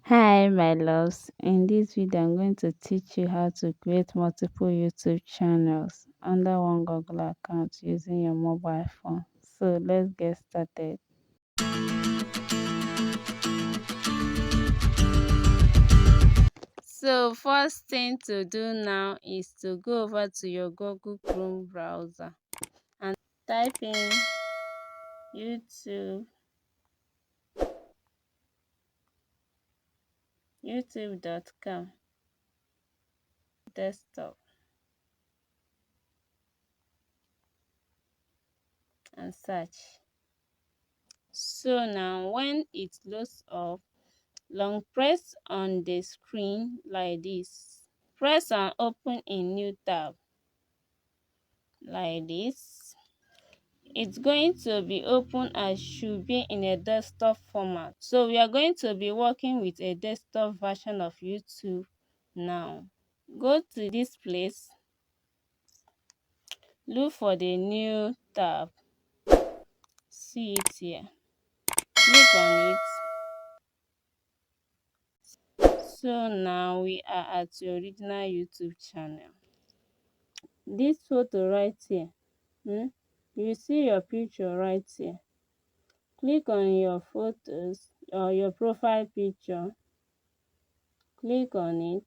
Hi my loves, in this video I'm going to teach you how to create multiple YouTube channels under one Google account using your mobile phone. So let's get started. So first thing to do now is to go over to your Google Chrome browser and type in YouTube, youtube.com desktop and search. So now when it loads up, long press on the screen like this. Press and open a new tab like this. It's going to be open and should be in a desktop format. So we are going to be working with a desktop version of YouTube now. Go to this place, look for the new tab, see it here, click on it. So now we are at your original YouTube channel. This photo right here, you see your picture right here. Click on your photos or your profile picture, click on it.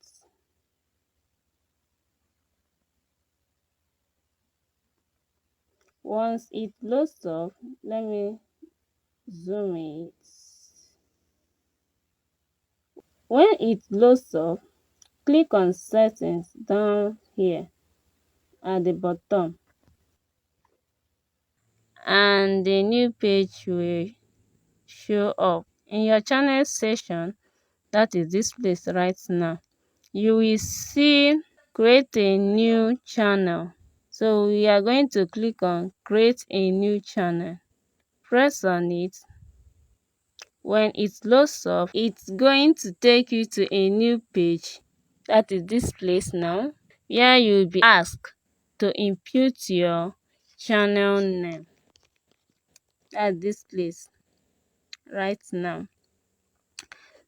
Once it loads up, let me zoom it. When it loads up, click on settings down here at the bottom and the new page will show up. In your channel section, that is this place right now, you will see create a new channel. So we are going to click on create a new channel. Press on it. When it loads up, it's going to take you to a new page, that is this place now, where you'll be asked to input your channel name. That's this place right now.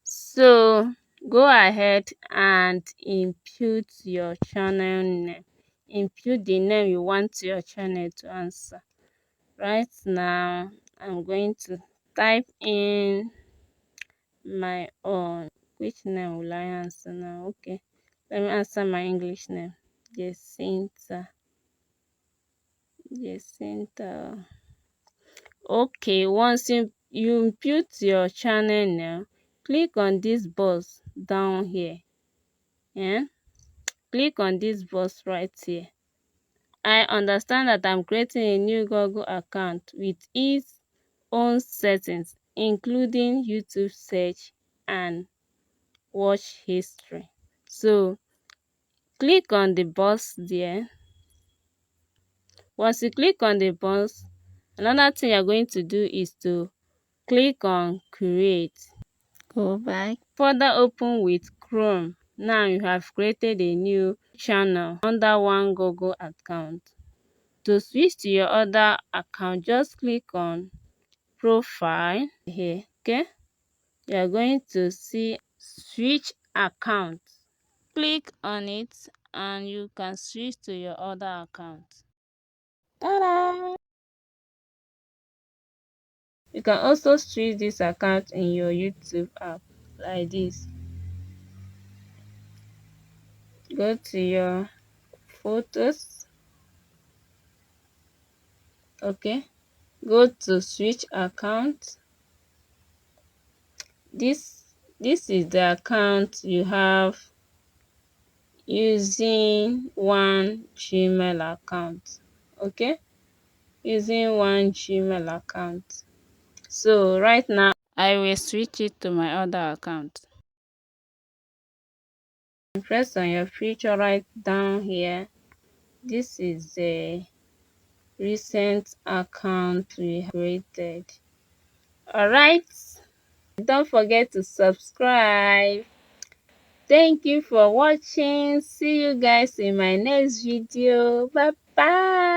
So go ahead and input your channel name. Input the name you want your channel to answer. Right now I'm going to type in my own. Which name will I answer now? Okay, let me answer my English name. Jacinta. Jacinta. Okay, once you input your channel name, click on this box down here. Click on this box right here. I understand that I'm creating a new Google account with its own settings, including YouTube search and watch history. So click on the box there. Once you click on the box, another thing you're going to do is to click on create. Go back. Further open with Chrome. Now you have created a new channel under one Google account. To switch to your other account, just click on profile here. Okay, you are going to see switch account. Click on it and you can switch to your other account. Ta-da! You can also switch this account in your YouTube app like this. Go to your photos. Okay, go to switch account. This is the account you have using one Gmail account. Okay, using one Gmail account. So right now I will switch it to my other account. Press on your picture right down here. This is the recent account we created. Alright, don't forget to subscribe. Thank you for watching. See you guys in my next video. Bye bye.